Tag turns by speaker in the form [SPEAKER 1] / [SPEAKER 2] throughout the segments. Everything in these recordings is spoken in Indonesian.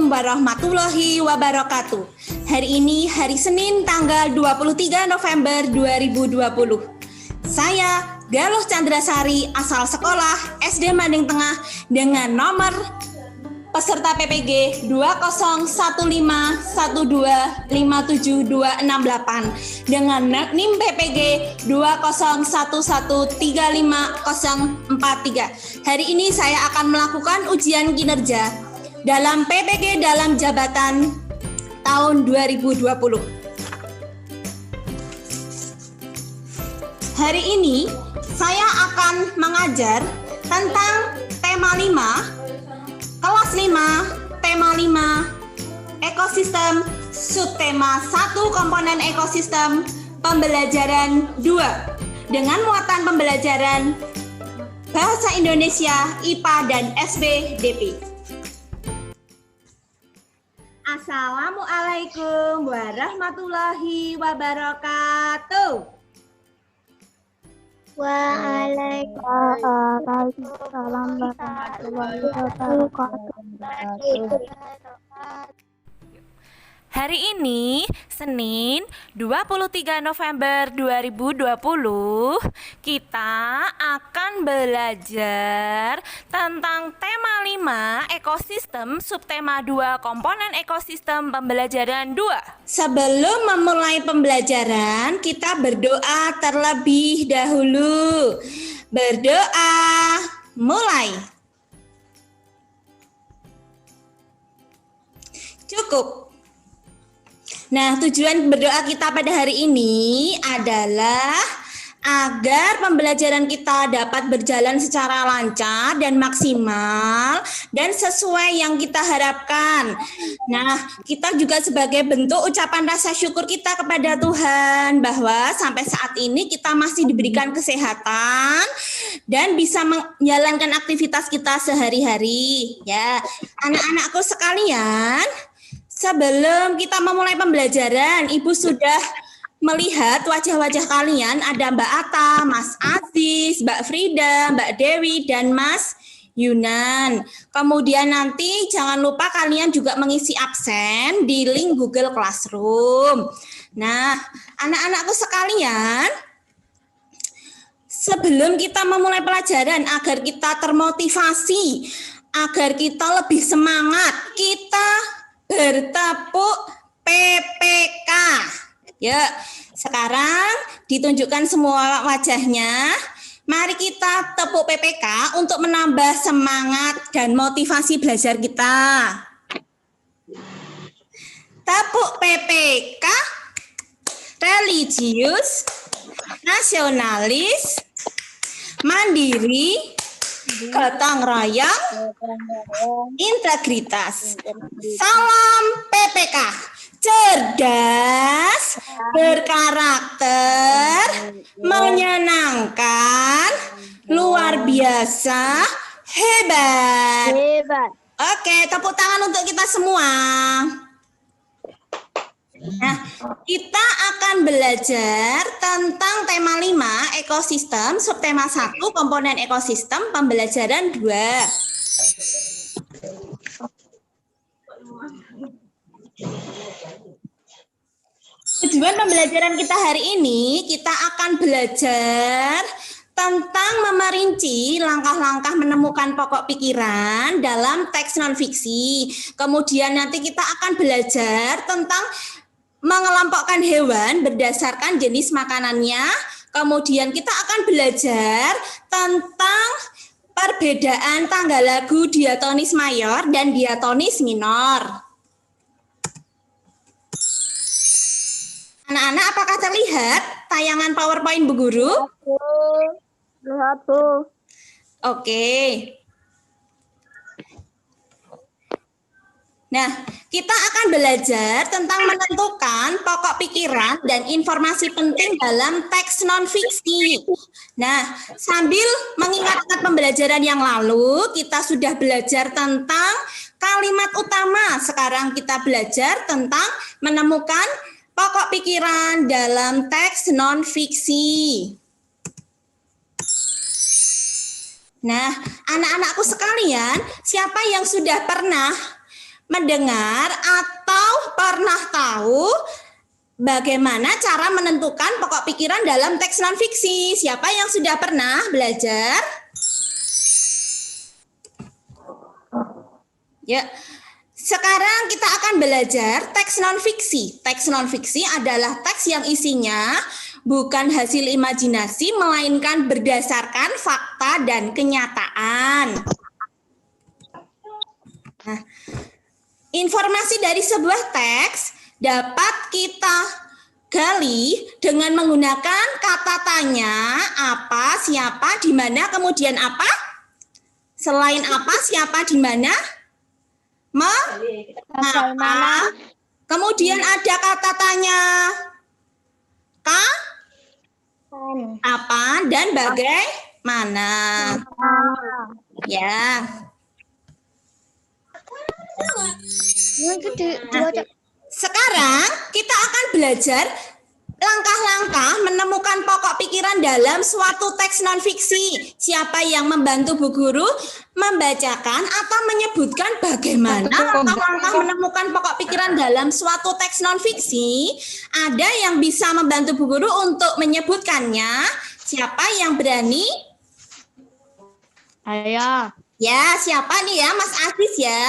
[SPEAKER 1] warahmatullahi wabarakatuh. Hari ini hari Senin tanggal 23 November 2020. Saya Galuh Chandrasari asal sekolah SD Mading Tengah dengan nomor peserta PPG 20151257268 dengan NIM PPG 201135043. Hari ini saya akan melakukan ujian kinerja dalam PPG dalam jabatan tahun 2020. Hari ini saya akan mengajar tentang tema 5 kelas 5, tema 5, ekosistem, subtema 1 komponen ekosistem, pembelajaran 2, dengan muatan pembelajaran Bahasa Indonesia, IPA, dan SPDP. Assalamualaikum warahmatullahi wabarakatuh.
[SPEAKER 2] Waalaikumsalam warahmatullahi wabarakatuh.
[SPEAKER 3] Hari ini, Senin 23 November 2020, kita akan belajar tentang tema 5, ekosistem, subtema 2, komponen ekosistem, pembelajaran 2.
[SPEAKER 1] Sebelum memulai pembelajaran, kita berdoa terlebih dahulu. Berdoa, mulai. Cukup. Nah, tujuan berdoa kita pada hari ini adalah agar pembelajaran kita dapat berjalan secara lancar dan maksimal dan sesuai yang kita harapkan. Nah, kita juga sebagai bentuk ucapan rasa syukur kita kepada Tuhan bahwa sampai saat ini kita masih diberikan kesehatan dan bisa menjalankan aktivitas kita sehari-hari. Ya, anak-anakku sekalian, sebelum kita memulai pembelajaran, Ibu sudah melihat wajah-wajah kalian. Ada Mbak Ata, Mas Aziz, Mbak Frida, Mbak Dewi, dan Mas Yunan. Kemudian nanti jangan lupa kalian juga mengisi absen di link Google Classroom. Nah, anak-anakku sekalian, sebelum kita memulai pelajaran, agar kita termotivasi, agar kita lebih semangat, kita bertepuk PPK. Ya, sekarang ditunjukkan semua wajahnya. Mari kita tepuk PPK untuk menambah semangat dan motivasi belajar kita. Tepuk PPK, religius, nasionalis, mandiri, gotong royong, integritas. Salam PPK. Cerdas, berkarakter, menyenangkan, luar biasa, hebat. Oke, tepuk tangan untuk kita semua. Nah, kita akan belajar tentang tema 5, ekosistem, subtema 1, komponen ekosistem, pembelajaran 2. Tujuan pembelajaran kita hari ini, kita akan belajar tentang memerinci langkah-langkah menemukan pokok pikiran dalam teks non-fiksi. Kemudian nanti kita akan belajar tentang mengelompokkan hewan berdasarkan jenis makanannya. Kemudian kita akan belajar tentang perbedaan tanggal lagu diatonis mayor dan diatonis minor. Anak-anak, apakah terlihat tayangan PowerPoint Bu Guru? Oke. Nah, kita akan belajar tentang menentukan pokok pikiran dan informasi penting dalam teks non-fiksi. Nah, sambil mengingat-ingat pembelajaran yang lalu, kita sudah belajar tentang kalimat utama. Sekarang kita belajar tentang menemukan pokok pikiran dalam teks non-fiksi. Nah, anak-anakku sekalian, siapa yang sudah pernah mendengar atau pernah tahu bagaimana cara menentukan pokok pikiran dalam teks non-fiksi? Siapa yang sudah pernah belajar? Ya, sekarang kita akan belajar teks non-fiksi. Teks non-fiksi adalah teks yang isinya bukan hasil imajinasi, melainkan berdasarkan fakta dan kenyataan. Nah, informasi dari sebuah teks dapat kita gali dengan menggunakan kata tanya, apa, siapa, di mana, kemudian apa? Selain apa, siapa, di mana? Mengapa? Kemudian ada kata tanya apa dan bagaimana. Ya. Sekarang kita akan belajar langkah-langkah menemukan pokok pikiran dalam suatu teks non-fiksi. Siapa yang membantu Bu Guru membacakan atau menyebutkan bagaimana langkah-langkah menemukan pokok pikiran dalam suatu teks non-fiksi? Ada yang bisa membantu Bu Guru untuk menyebutkannya? Siapa yang berani?
[SPEAKER 2] Saya.
[SPEAKER 1] Ya, siapa nih ya? Mas Aziz ya?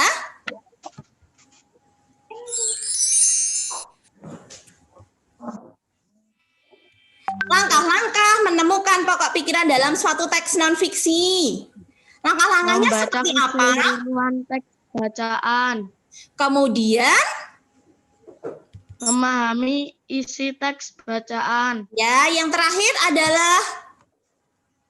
[SPEAKER 1] Langkah-langkah menemukan pokok pikiran dalam suatu teks non-fiksi. Langkah-langkahnya seperti apa?
[SPEAKER 2] Teks bacaan.
[SPEAKER 1] Kemudian,
[SPEAKER 2] Memahami isi teks bacaan.
[SPEAKER 1] ya, yang terakhir adalah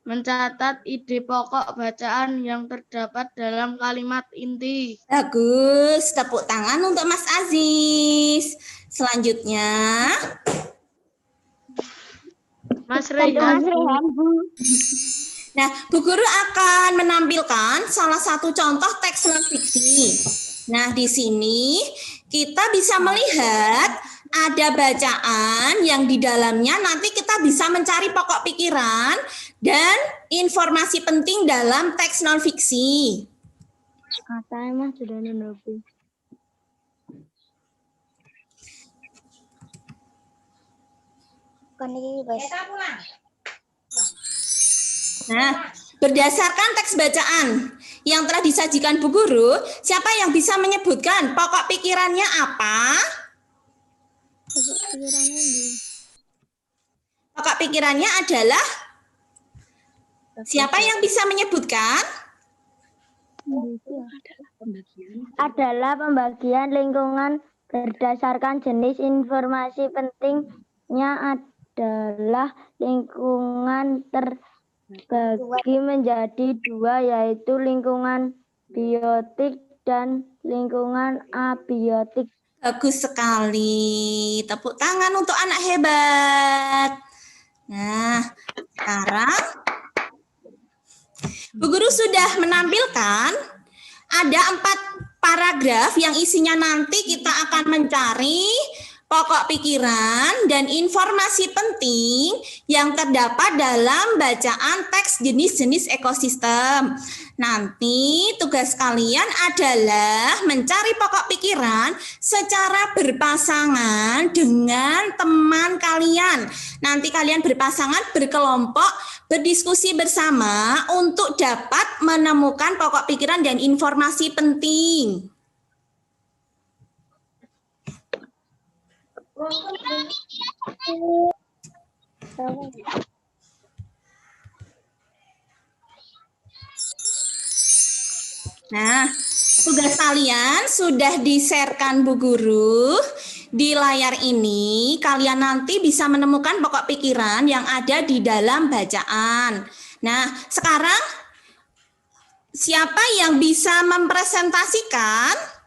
[SPEAKER 2] Mencatat ide pokok bacaan yang terdapat dalam kalimat inti.
[SPEAKER 1] bagus. Tepuk tangan untuk Mas Aziz. Selanjutnya,
[SPEAKER 2] Mas Rehan.
[SPEAKER 1] nah, Bu Guru akan menampilkan salah satu contoh teks non-fiksi. Nah, di sini kita bisa melihat ada bacaan yang di dalamnya nanti kita bisa mencari pokok pikiran dan informasi penting dalam teks non-fiksi.
[SPEAKER 2] Katanya Mas sudah nunggu.
[SPEAKER 1] Nah, berdasarkan teks bacaan yang telah disajikan Bu Guru, siapa yang bisa menyebutkan pokok pikirannya apa? Pokok pikirannya adalah, siapa yang bisa menyebutkan?
[SPEAKER 2] Adalah pembagian lingkungan berdasarkan jenis informasi pentingnya adalah lingkungan terbagi menjadi dua, yaitu lingkungan biotik dan lingkungan abiotik.
[SPEAKER 1] Bagus sekali. Tepuk tangan untuk anak hebat. Nah, sekarang Bu Guru sudah menampilkan ada 4 paragraf yang isinya nanti kita akan mencari pokok pikiran dan informasi penting yang terdapat dalam bacaan teks jenis-jenis ekosistem. Nanti tugas kalian adalah mencari pokok pikiran secara berpasangan dengan teman kalian. Nanti kalian berpasangan, berkelompok, berdiskusi bersama untuk dapat menemukan pokok pikiran dan informasi penting. Nah, tugas kalian sudah di-sharekan Bu Guru di layar ini. Kalian nanti bisa menemukan pokok pikiran yang ada di dalam bacaan. Nah, sekarang siapa yang bisa mempresentasikan?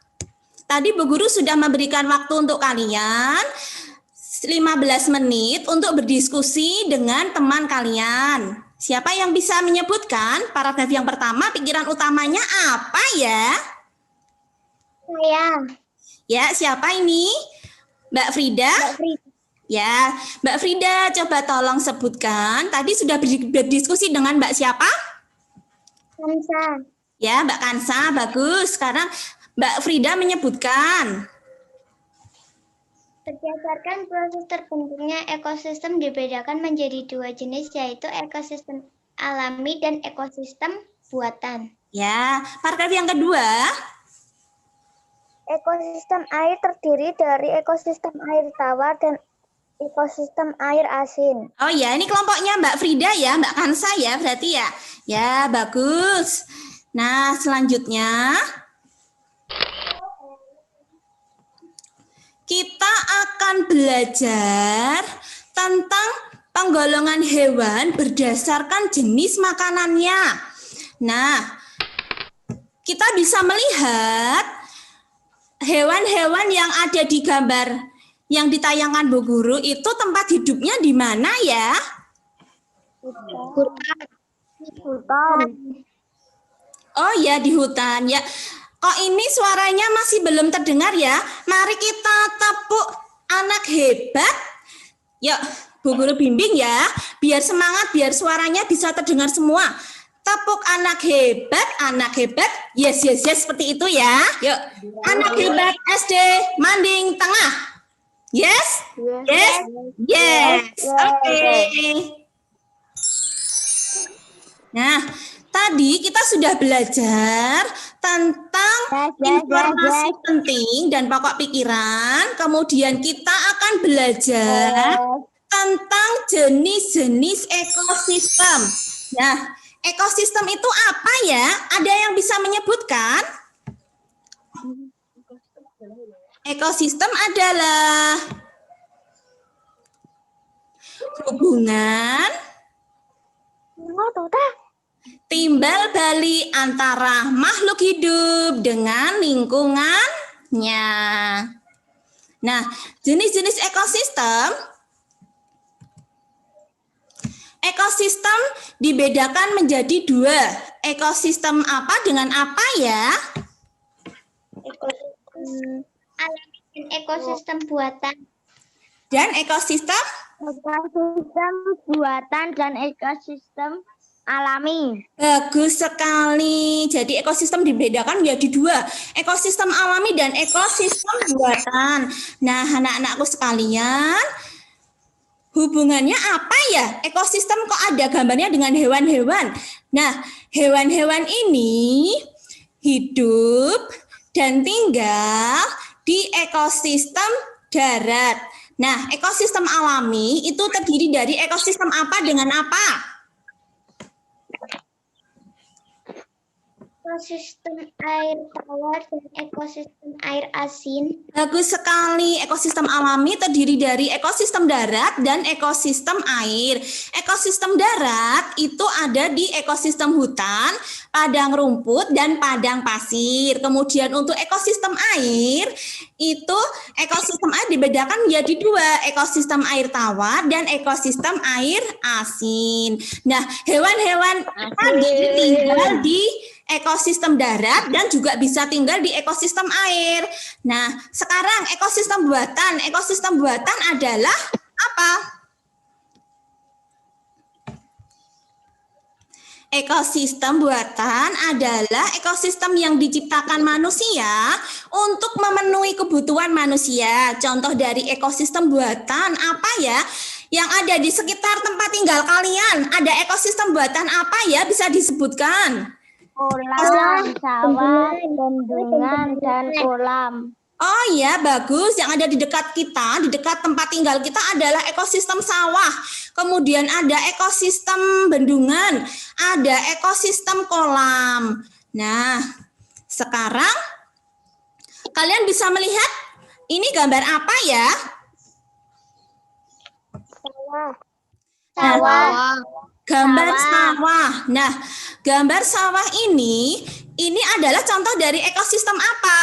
[SPEAKER 1] Tadi Bu Guru sudah memberikan waktu untuk kalian 15 menit untuk berdiskusi dengan teman kalian. Siapa yang bisa menyebutkan paragraf yang pertama, pikiran utamanya apa ya?
[SPEAKER 2] Saya.
[SPEAKER 1] Ya, siapa ini? Mbak Frida? Ya, Mbak Frida coba tolong sebutkan. Tadi sudah berdiskusi dengan Mbak siapa?
[SPEAKER 2] Kansa.
[SPEAKER 1] Ya, Mbak Kansa, bagus. Sekarang Mbak Frida menyebutkan.
[SPEAKER 4] Berdasarkan proses terbentuknya ekosistem dibedakan menjadi dua jenis, yaitu ekosistem alami dan ekosistem buatan.
[SPEAKER 1] Ya, paragraf yang kedua.
[SPEAKER 4] Ekosistem air terdiri dari ekosistem air tawar dan ekosistem air asin.
[SPEAKER 1] Oh ya, ini kelompoknya Mbak Frida ya, Mbak Kansa ya berarti ya. Ya, bagus. Nah, selanjutnya kita akan belajar tentang penggolongan hewan berdasarkan jenis makanannya. Nah, kita bisa melihat hewan-hewan yang ada di gambar yang ditayangkan Bu Guru itu tempat hidupnya di mana ya?
[SPEAKER 4] Hutan.
[SPEAKER 1] Oh ya, di hutan ya. Kok ini suaranya masih belum terdengar ya? Mari kita tepuk anak hebat. Yuk, Bu Guru bimbing ya. Biar semangat, biar suaranya bisa terdengar semua. Tepuk anak hebat. Yes, seperti itu ya. Yuk, anak hebat SD Manding Tengah. Yes? Yes. Oke. Nah, tadi kita sudah belajar tentang informasi penting dan pokok pikiran. Kemudian kita akan belajar tentang jenis-jenis ekosistem. Nah, ekosistem itu apa ya? Ada yang bisa menyebutkan? Ekosistem adalah hubungan timbal balik antara makhluk hidup dengan lingkungannya. Nah, jenis-jenis ekosistem dibedakan menjadi dua. Ekosistem apa dengan apa ya?
[SPEAKER 4] Ekosistem alami dan ekosistem buatan.
[SPEAKER 1] Dan ekosistem
[SPEAKER 4] buatan dan ekosistem alami.
[SPEAKER 1] bagus sekali. Jadi ekosistem dibedakan menjadi dua. Ekosistem alami dan ekosistem buatan. Nah, anak-anakku sekalian, hubungannya apa ya? Ekosistem kok ada gambarnya dengan hewan-hewan. Nah, hewan-hewan ini hidup dan tinggal di ekosistem darat. Nah, ekosistem alami itu terdiri dari ekosistem apa dengan apa?
[SPEAKER 4] Ekosistem air tawar dan ekosistem air asin.
[SPEAKER 1] Bagus sekali. Ekosistem alami terdiri dari ekosistem darat dan ekosistem air. Ekosistem darat itu ada di ekosistem hutan, padang rumput, dan padang pasir. Kemudian untuk ekosistem air, itu ekosistem air dibedakan menjadi dua, ekosistem air tawar dan ekosistem air asin. Nah, hewan-hewan tadi tinggal di ekosistem darat dan juga bisa tinggal di ekosistem air. Nah, sekarang ekosistem buatan. Ekosistem buatan adalah apa? Ekosistem buatan adalah ekosistem yang diciptakan manusia untuk memenuhi kebutuhan manusia. Contoh dari ekosistem buatan apa ya? Yang ada di sekitar tempat tinggal kalian. Ada ekosistem buatan apa ya? Bisa disebutkan?
[SPEAKER 4] Kolam, sawah, bendungan, dan kolam.
[SPEAKER 1] Oh ya, bagus. Yang ada di dekat kita, di dekat tempat tinggal kita adalah ekosistem sawah. Kemudian ada ekosistem bendungan, ada ekosistem kolam. Nah, sekarang kalian bisa melihat ini gambar apa ya?
[SPEAKER 4] Sawah.
[SPEAKER 1] Gambar sawah. Nah, gambar sawah ini adalah contoh dari ekosistem apa?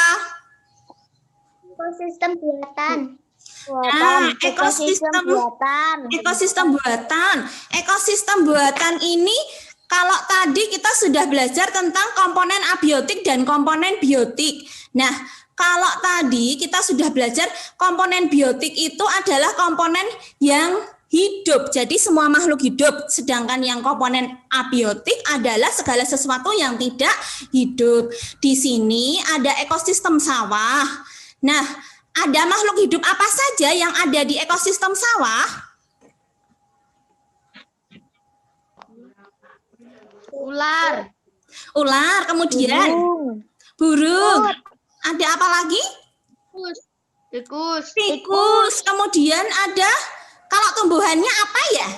[SPEAKER 4] Ekosistem buatan.
[SPEAKER 1] Nah, ekosistem buatan. Ekosistem buatan ini kalau tadi kita sudah belajar tentang komponen abiotik dan komponen biotik. Nah, kalau tadi kita sudah belajar komponen biotik itu adalah komponen yang hidup. Jadi semua makhluk hidup. Sedangkan yang komponen abiotik adalah segala sesuatu yang tidak hidup. Di sini ada ekosistem sawah. Nah, ada makhluk hidup apa saja yang ada di ekosistem sawah?
[SPEAKER 2] Ular.
[SPEAKER 1] Ular, kemudian burung. Ada apa lagi?
[SPEAKER 2] Tikus.
[SPEAKER 1] Tikus. Kemudian ada, kalau tumbuhannya apa ya?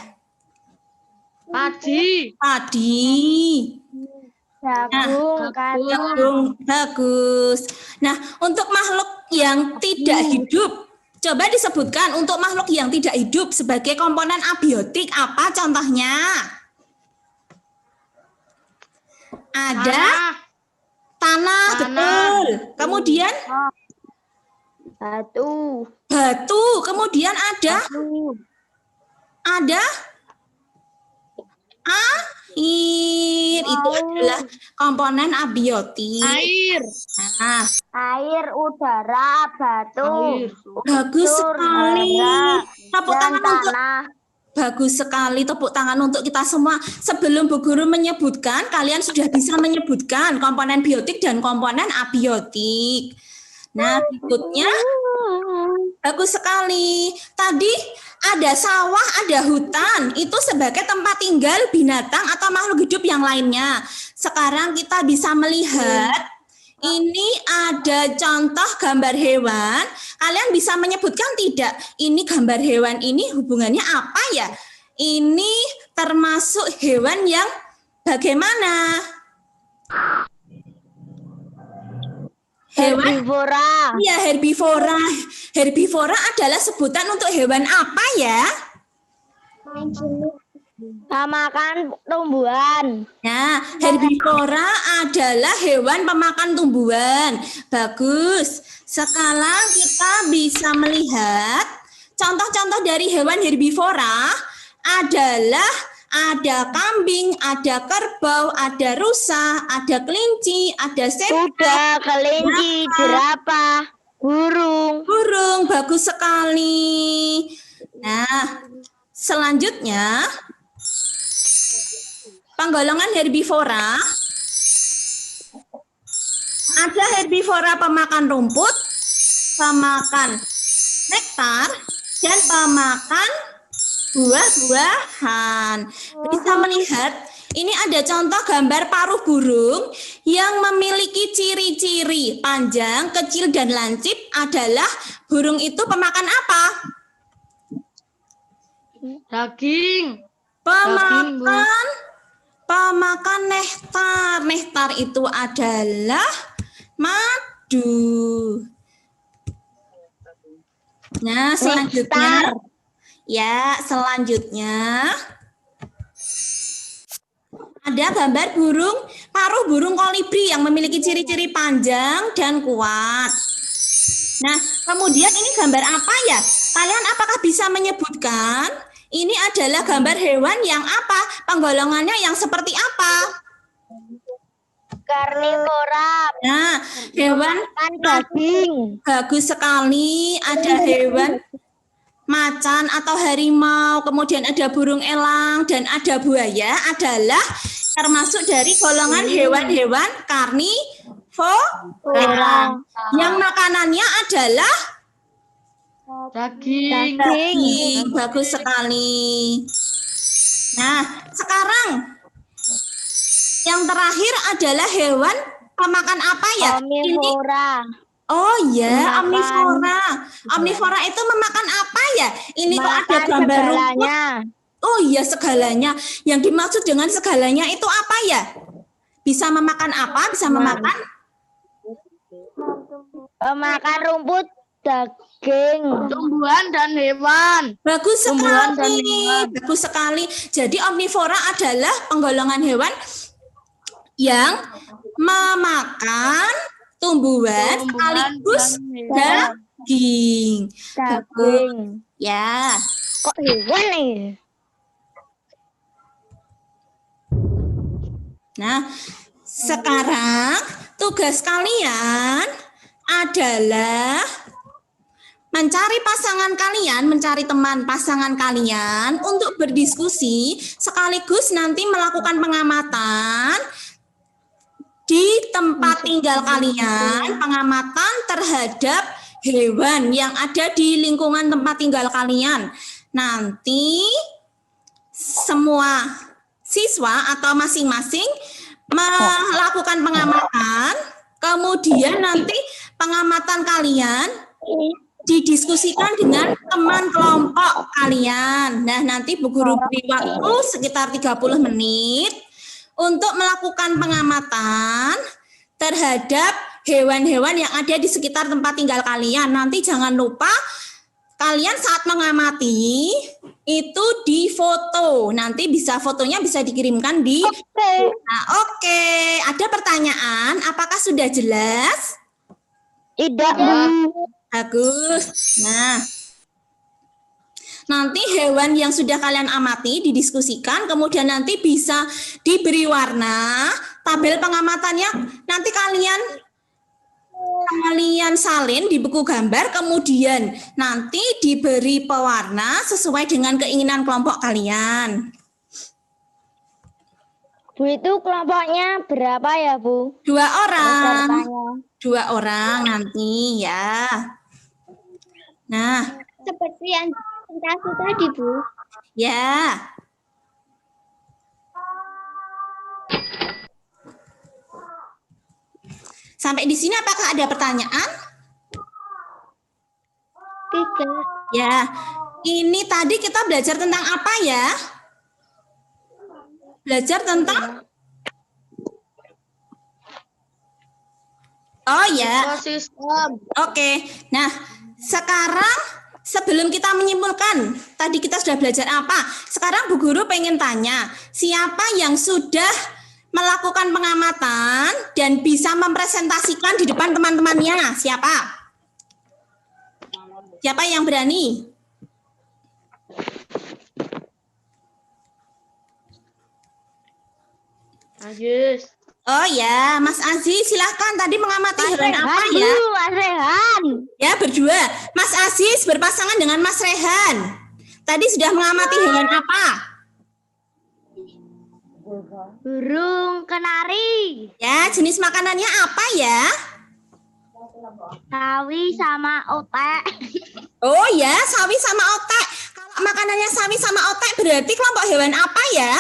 [SPEAKER 2] Padi.
[SPEAKER 1] Padi. Jagung. Bagus. Nah, untuk makhluk yang tidak hidup, coba disebutkan untuk makhluk yang tidak hidup sebagai komponen abiotik apa contohnya? Ada tanah, betul. Kemudian batu. Kemudian ada air. Itu adalah komponen abiotik.
[SPEAKER 2] Air.
[SPEAKER 1] Nah,
[SPEAKER 4] Air, udara, batu,
[SPEAKER 1] bagus sekali. Tepuk
[SPEAKER 4] dan
[SPEAKER 1] tangan untuk
[SPEAKER 4] tanah.
[SPEAKER 1] Bagus sekali, tepuk tangan untuk kita semua. Sebelum Bu Guru menyebutkan, kalian sudah bisa menyebutkan komponen biotik dan komponen abiotik. Nah, berikutnya, bagus sekali. Tadi ada sawah, ada hutan, itu sebagai tempat tinggal binatang atau makhluk hidup yang lainnya. Sekarang kita bisa melihat, ini ada contoh gambar hewan. Kalian bisa menyebutkan tidak? Ini gambar hewan ini hubungannya apa ya? Ini termasuk hewan yang bagaimana? Hewan?
[SPEAKER 4] Herbivora.
[SPEAKER 1] Iya, herbivora. Herbivora adalah sebutan untuk hewan apa ya?
[SPEAKER 4] Makan tumbuhan.
[SPEAKER 1] Nah, herbivora adalah hewan pemakan tumbuhan. Bagus. Sekarang kita bisa melihat contoh-contoh dari hewan herbivora adalah ada kambing, ada kerbau, ada rusa, ada kelinci, ada
[SPEAKER 4] Kuda, kelinci, jerapah, burung.
[SPEAKER 1] burung. Bagus sekali. Nah, selanjutnya penggolongan herbivora. Ada herbivora pemakan rumput, pemakan nektar, dan pemakan buah-buahan. Bisa melihat, ini ada contoh gambar paruh burung yang memiliki ciri-ciri panjang, kecil, dan lancip adalah burung itu pemakan apa?
[SPEAKER 2] Daging.
[SPEAKER 1] Pemakan nektar. Nektar itu adalah madu. Nah, selanjutnya. Ya, selanjutnya. Ada gambar paruh burung kolibri yang memiliki ciri-ciri panjang dan kuat. Nah, kemudian ini gambar apa ya? Kalian apakah bisa menyebutkan? Ini adalah gambar hewan yang apa? Penggolongannya yang seperti apa?
[SPEAKER 4] Karnivora.
[SPEAKER 1] Nah, hewan
[SPEAKER 4] Daging.
[SPEAKER 1] bagus sekali. Ada hewan macan atau harimau, kemudian ada burung elang, dan ada buaya adalah termasuk dari golongan hewan-hewan karnivora. Yang makanannya adalah
[SPEAKER 2] Daging.
[SPEAKER 1] Bagus sekali. Nah, sekarang yang terakhir adalah hewan pemakan apa ya?
[SPEAKER 4] Omnivora.
[SPEAKER 1] Oh ya,
[SPEAKER 4] Memakan.
[SPEAKER 1] omnivora. Omnivora itu memakan apa ya? Ini kok ada
[SPEAKER 4] Makan
[SPEAKER 1] gambar rumput.
[SPEAKER 4] segalanya.
[SPEAKER 1] Oh iya, segalanya. Yang dimaksud dengan segalanya itu apa ya? Bisa memakan apa? Bisa memakan?
[SPEAKER 4] Makan rumput, daging.
[SPEAKER 2] Tumbuhan dan hewan.
[SPEAKER 1] Bagus
[SPEAKER 2] Tumbuhan dan
[SPEAKER 1] sekali.
[SPEAKER 2] hewan.
[SPEAKER 1] Bagus sekali. Jadi omnivora adalah penggolongan hewan yang memakan tumbuhan sekaligus
[SPEAKER 2] dan hewan.
[SPEAKER 1] daging.
[SPEAKER 4] Daging.
[SPEAKER 1] Ya.
[SPEAKER 4] Kok hewan nih?
[SPEAKER 1] Nah, sekarang tugas kalian adalah mencari pasangan kalian, mencari teman pasangan kalian untuk berdiskusi sekaligus nanti melakukan pengamatan di tempat tinggal kalian, pengamatan terhadap hewan yang ada di lingkungan tempat tinggal kalian. Nanti semua siswa atau masing-masing melakukan pengamatan, kemudian nanti pengamatan kalian didiskusikan dengan teman kelompok kalian. Nah, nanti Bu Guru beri waktu sekitar 30 menit untuk melakukan pengamatan terhadap hewan-hewan yang ada di sekitar tempat tinggal kalian. Nanti jangan lupa kalian saat mengamati itu difoto. Nanti fotonya bisa dikirimkan di. Nah, oke. Ada pertanyaan? Apakah sudah jelas?
[SPEAKER 4] Tidak.
[SPEAKER 1] Bagus. Nah, nanti hewan yang sudah kalian amati didiskusikan, kemudian nanti bisa diberi warna. Tabel pengamatannya nanti kalian salin di buku gambar, kemudian nanti diberi pewarna sesuai dengan keinginan kelompok kalian.
[SPEAKER 5] Bu, itu kelompoknya berapa ya, Bu?
[SPEAKER 1] 2 orang.
[SPEAKER 5] Pesertanya.
[SPEAKER 1] 2 orang nanti ya. Nah,
[SPEAKER 4] Seperti yang presentasi tadi, Bu.
[SPEAKER 1] ya. Sampai di sini apakah ada pertanyaan?
[SPEAKER 4] Tidak.
[SPEAKER 1] Ya. Ini tadi kita belajar tentang apa ya? Belajar tentang Oh ya.
[SPEAKER 2] Ekosistem.
[SPEAKER 1] Oke. Nah, sekarang sebelum kita menyimpulkan, tadi kita sudah belajar apa? Sekarang Bu Guru pengen tanya, siapa yang sudah melakukan pengamatan dan bisa mempresentasikan di depan teman-temannya? Siapa? Siapa yang berani?
[SPEAKER 2] Ayus.
[SPEAKER 1] Oh ya, Mas Aziz silahkan tadi mengamati hewan apa ya?
[SPEAKER 5] Mas Rehan.
[SPEAKER 1] Ya, berdua. Mas Aziz berpasangan dengan Mas Rehan. Tadi sudah mengamati hewan apa?
[SPEAKER 5] Burung kenari.
[SPEAKER 1] Ya, jenis makanannya apa ya?
[SPEAKER 5] Sawi sama otek.
[SPEAKER 1] Oh ya, sawi sama otek. Kalau makanannya sawi sama otek berarti kelompok hewan apa ya?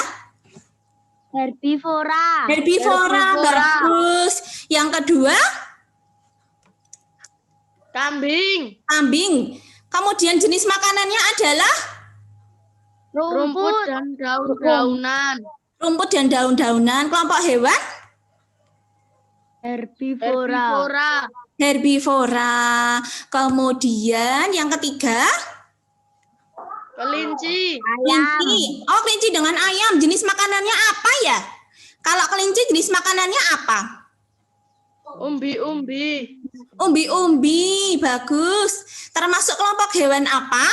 [SPEAKER 5] Herbivora.
[SPEAKER 1] Herbivora, bagus. Yang kedua,
[SPEAKER 2] Kambing.
[SPEAKER 1] kambing. Kemudian jenis makanannya adalah
[SPEAKER 2] Rumput dan daun-daunan.
[SPEAKER 1] rumput dan daun-daunan. Kelompok hewan
[SPEAKER 5] Herbivora.
[SPEAKER 2] Herbivora.
[SPEAKER 1] herbivora. Kemudian yang ketiga,
[SPEAKER 2] Kelinci.
[SPEAKER 1] kelinci. Oh, kelinci dengan ayam. Jenis makanannya apa ya? Kalau kelinci jenis makanannya apa?
[SPEAKER 2] Umbi-umbi.
[SPEAKER 1] Umbi-umbi, bagus. Termasuk kelompok hewan apa?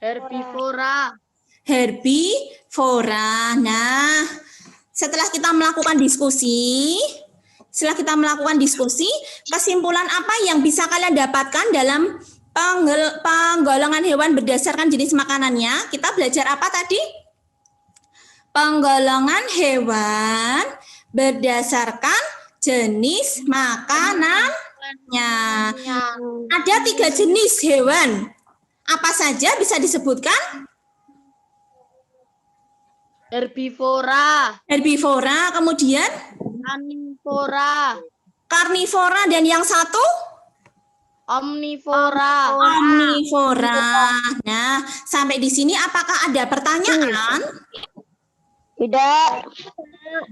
[SPEAKER 2] Herbivora.
[SPEAKER 1] Herbivora. Nah, setelah kita melakukan diskusi, kesimpulan apa yang bisa kalian dapatkan dalam penggolongan hewan berdasarkan jenis makanannya? Kita belajar apa tadi? Penggolongan hewan berdasarkan jenis makanannya. Ada 3 jenis hewan. Apa saja bisa disebutkan?
[SPEAKER 2] Herbivora.
[SPEAKER 1] Herbivora, kemudian
[SPEAKER 2] Karnivora.
[SPEAKER 1] karnivora, dan yang satu?
[SPEAKER 2] Omnivora.
[SPEAKER 1] Omnivora. Nah, sampai di sini apakah ada pertanyaan?
[SPEAKER 5] Tidak.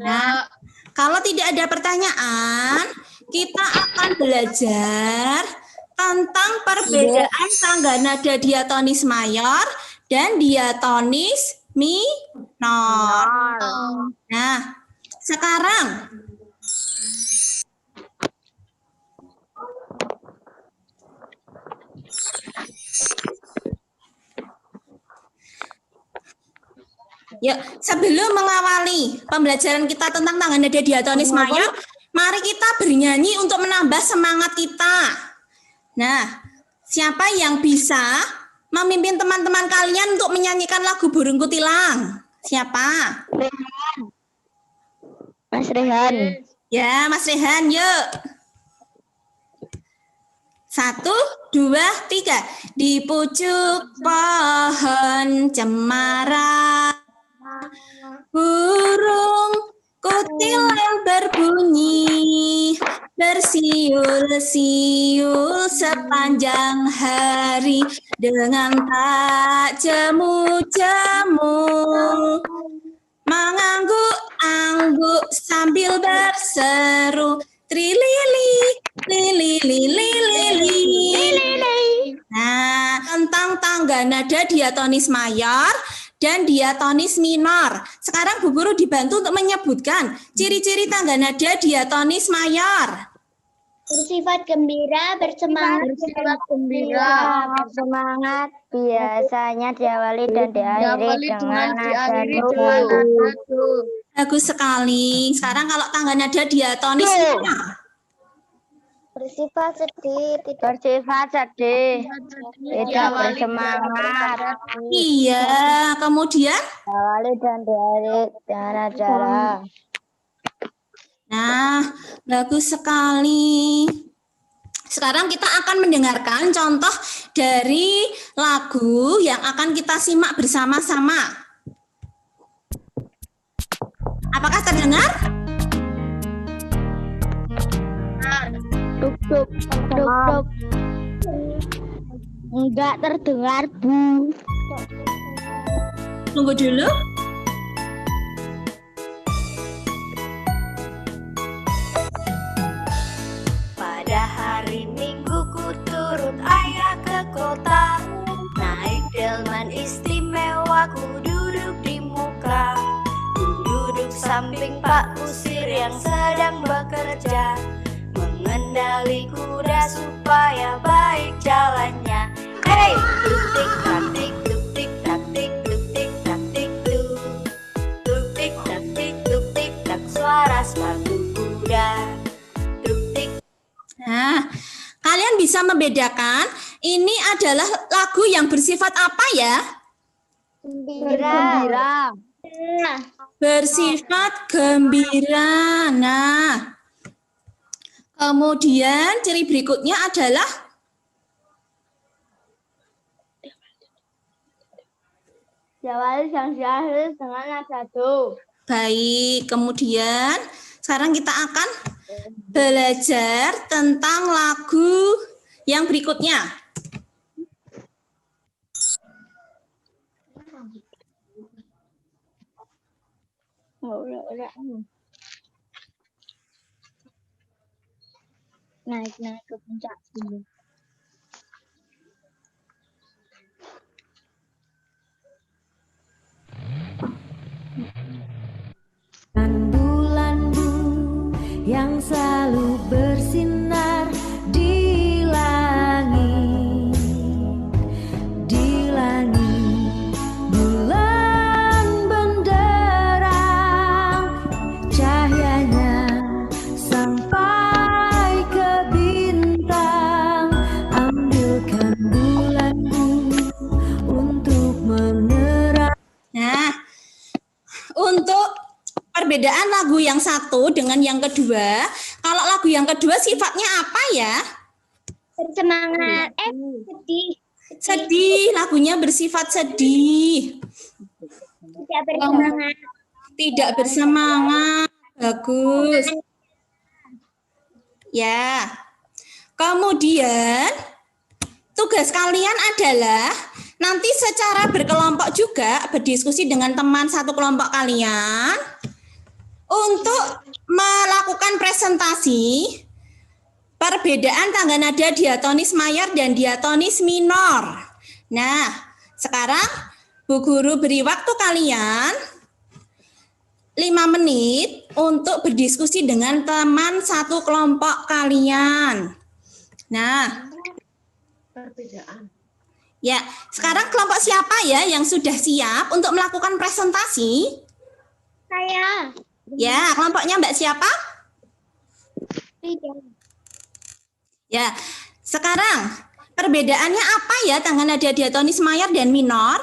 [SPEAKER 1] Nah, kalau tidak ada pertanyaan, kita akan belajar tentang perbedaan tangga nada diatonis mayor dan diatonis minor. Nah, sekarang ya, sebelum mengawali pembelajaran kita tentang tangga nada diatonis mayor, mari kita bernyanyi untuk menambah semangat kita. Nah, Siapa yang bisa memimpin teman-teman kalian untuk menyanyikan lagu Burung Kutilang? Siapa?
[SPEAKER 5] Mas Rehan.
[SPEAKER 1] Ya, Mas Rehan, yuk. 1, 2, 3. Di pucuk pohon cemara, burung kutilang berbunyi, bersiul-siul sepanjang hari dengan tak jemu-jemu, mengangguk-angguk sambil berseru, trilili, lili, lili, lili. Nah, tentang tangga nada diatonis mayor dan diatonis minor. Sekarang Bu Guru dibantu untuk menyebutkan ciri-ciri tangga nada diatonis mayor.
[SPEAKER 4] Bersifat gembira, bersemangat,
[SPEAKER 5] Semangat biasanya diawali dan diakhiri dengan nada do.
[SPEAKER 1] Bagus sekali. Sekarang kalau tangga nada diatonis minor.
[SPEAKER 4] bersifat sedih, tidak
[SPEAKER 5] Bersifat sedih, tidak bersemangat,
[SPEAKER 1] Iya, kemudian
[SPEAKER 5] diawali dan diakhiri dengan nada.
[SPEAKER 1] nah, bagus sekali. Sekarang kita akan mendengarkan contoh dari lagu yang akan kita simak bersama-sama. Apakah terdengar?
[SPEAKER 5] Duk duk duk duk. Enggak terdengar, Bu.
[SPEAKER 1] Tunggu dulu.
[SPEAKER 6] Pada hari Minggu ku turut ayah ke kota, naik delman istimewa ku duduk di muka. Ku duduk samping Pak Kusir yang sedang bekerja, mengendali kuda supaya baik jalannya. Hey, tuk-tik tak-tik, tuk-tik tak-tik, tuk-tik tak-tik tuk. Tuk-tik tak-tik, tuk-tik tak, suara sepatu kuda. Tuk-tik.
[SPEAKER 1] Nah, kalian bisa membedakan ini adalah lagu yang bersifat apa ya?
[SPEAKER 5] Gembira.
[SPEAKER 1] Bersifat gembira. Nah, kemudian ciri berikutnya adalah
[SPEAKER 5] Diawali dan diakhiri dengan nada do.
[SPEAKER 1] baik. Kemudian sekarang kita akan belajar tentang lagu yang berikutnya.
[SPEAKER 5] Naik ke puncak gunung.
[SPEAKER 6] Bulanmu yang selalu bersinar di langit, bulan benderang, cahayanya sampai ke bintang. Ambilkan bulanmu untuk menerang.
[SPEAKER 1] Nah, untuk perbedaan lagu yang satu dengan yang kedua, kalau lagu yang kedua sifatnya apa ya?
[SPEAKER 4] bersemangat, sedih,
[SPEAKER 1] Sedih, lagunya bersifat sedih.
[SPEAKER 4] tidak bersemangat.
[SPEAKER 1] Tidak bersemangat. Bagus. Ya. Kemudian tugas kalian adalah nanti secara berkelompok juga berdiskusi dengan teman satu kelompok kalian untuk melakukan presentasi perbedaan tangga nada diatonis mayor dan diatonis minor. Nah, sekarang Bu Guru beri waktu kalian 5 menit untuk berdiskusi dengan teman satu kelompok kalian. Nah, ya, sekarang kelompok siapa ya yang sudah siap untuk melakukan presentasi?
[SPEAKER 4] Saya
[SPEAKER 1] Ya, kelompoknya Mbak siapa?
[SPEAKER 4] tidak.
[SPEAKER 1] Ya, sekarang Perbedaannya apa ya tangga nada diatonis mayor dan minor?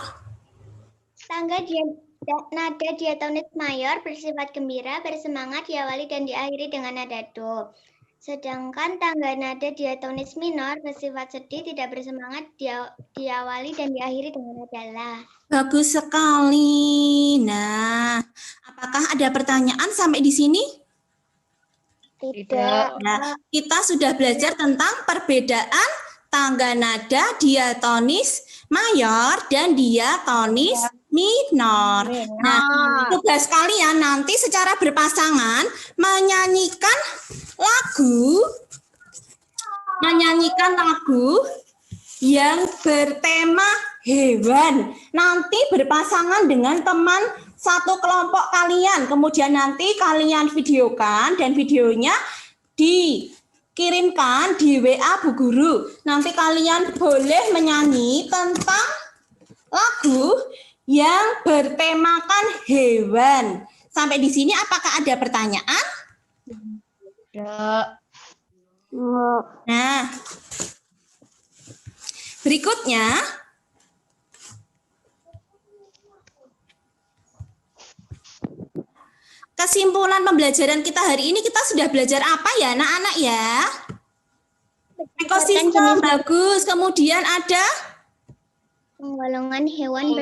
[SPEAKER 4] Nada diatonis mayor bersifat gembira, bersemangat, diawali dan diakhiri dengan nada do. Sedangkan tangga nada diatonis minor bersifat sedih, tidak bersemangat, diawali dan diakhiri dengan nada la.
[SPEAKER 1] Bagus sekali. Nah, apakah ada pertanyaan sampai di sini?
[SPEAKER 4] Tidak.
[SPEAKER 1] Nah, kita sudah belajar tentang perbedaan tangga nada diatonis mayor dan diatonis minor. Nah, tugas kalian nanti secara berpasangan menyanyikan lagu yang bertema hewan. Nanti berpasangan dengan teman satu kelompok kalian. Kemudian nanti kalian videokan dan videonya dikirimkan di WA Bu Guru. Nanti kalian boleh menyanyi tentang lagu yang bertemakan hewan. Sampai di sini apakah ada pertanyaan?
[SPEAKER 2] Ya.
[SPEAKER 1] Nah, berikutnya kesimpulan pembelajaran kita hari ini, kita sudah belajar apa ya anak-anak ya? Ekosistem bagus, kemudian ada
[SPEAKER 4] Penggolongan hewan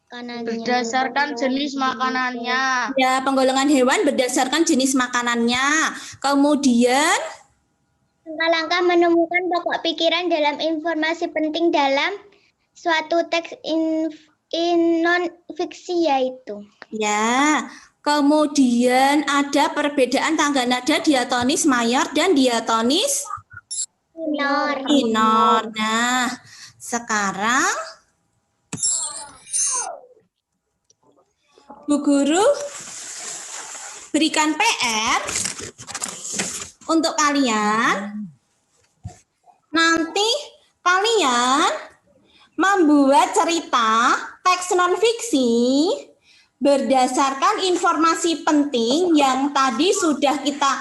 [SPEAKER 2] Berdasarkan jenis makanannya.
[SPEAKER 1] ya penggolongan hewan berdasarkan jenis makanannya. Kemudian
[SPEAKER 4] langkah-langkah menemukan pokok pikiran dalam informasi penting dalam suatu teks non-fiksi yaitu.
[SPEAKER 1] ya, kemudian ada perbedaan tangga nada diatonis mayor dan diatonis minor. Nah, sekarang Bu Guru berikan PR untuk kalian. Nanti kalian membuat cerita teks non-fiksi berdasarkan informasi penting yang tadi sudah kita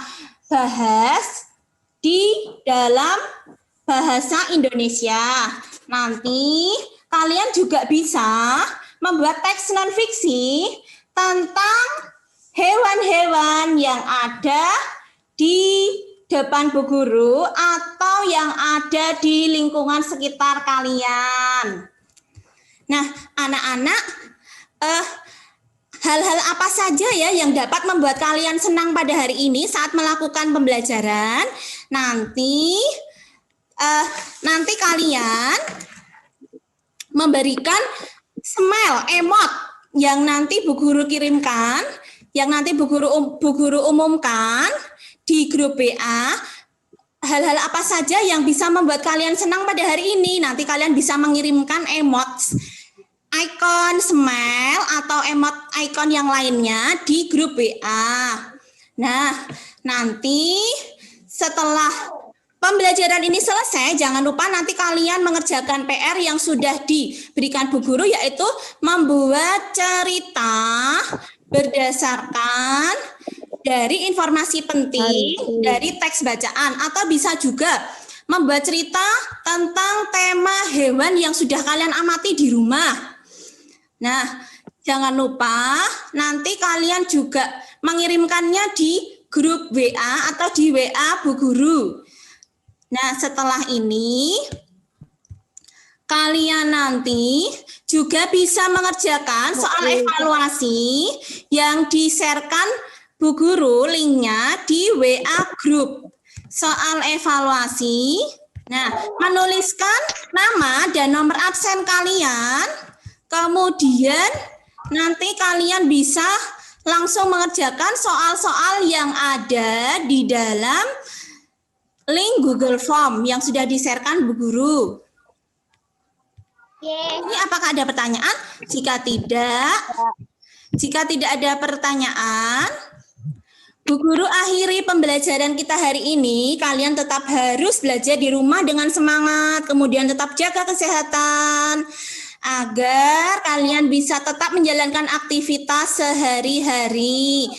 [SPEAKER 1] bahas di dalam bahasa Indonesia. Nanti kalian juga bisa membuat teks non-fiksi tentang hewan-hewan yang ada di depan Bu Guru atau yang ada di lingkungan sekitar kalian. Nah, anak-anak, hal-hal apa saja ya yang dapat membuat kalian senang pada hari ini saat melakukan pembelajaran? Nanti kalian memberikan smile, emot yang nanti Bu Guru kirimkan, yang nanti Bu Guru umumkan di grup WA. Hal-hal apa saja yang bisa membuat kalian senang pada hari ini? Nanti kalian bisa mengirimkan emot, icon smile atau emot icon yang lainnya di grup WA. Nah, nanti setelah pembelajaran ini selesai, jangan lupa nanti kalian mengerjakan PR yang sudah diberikan Bu Guru, yaitu membuat cerita berdasarkan dari informasi penting dari teks bacaan, atau bisa juga membuat cerita tentang tema hewan yang sudah kalian amati di rumah. Nah, jangan lupa nanti kalian juga mengirimkannya di grup WA atau di WA Bu Guru. Nah, setelah ini kalian nanti juga bisa mengerjakan soal evaluasi yang di-sharekan Bu Guru linknya di WA grup. Soal evaluasi, nah, menuliskan nama dan nomor absen kalian, kemudian nanti kalian bisa langsung mengerjakan soal-soal yang ada di dalam link Google Form yang sudah di-sharekan Bu Guru. Ini apakah ada pertanyaan? Jika tidak ada pertanyaan, Bu Guru akhiri pembelajaran kita hari ini. Kalian tetap harus belajar di rumah dengan semangat, kemudian tetap jaga kesehatan, agar kalian bisa tetap menjalankan aktivitas sehari-hari.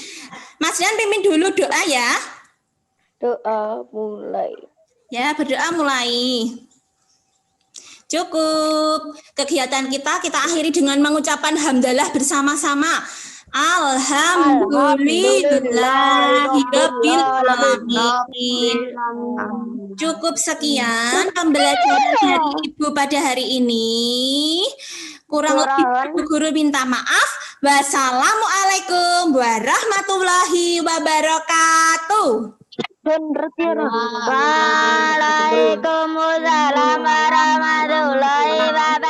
[SPEAKER 1] Mas Rian pimpin dulu doa ya.
[SPEAKER 5] Doa mulai.
[SPEAKER 1] Ya, berdoa mulai. Cukup. Kegiatan kita akhiri dengan mengucapkan hamdalah bersama-sama. Alhamdulillahirabbil alamin. Cukup sekian pembelajaran dari Ibu pada hari ini. Kurang lebih Ibu Guru minta maaf. Wassalamualaikum warahmatullahi wabarakatuh.
[SPEAKER 5] Waalaikumsalam warahmatullahi wabarakatuh.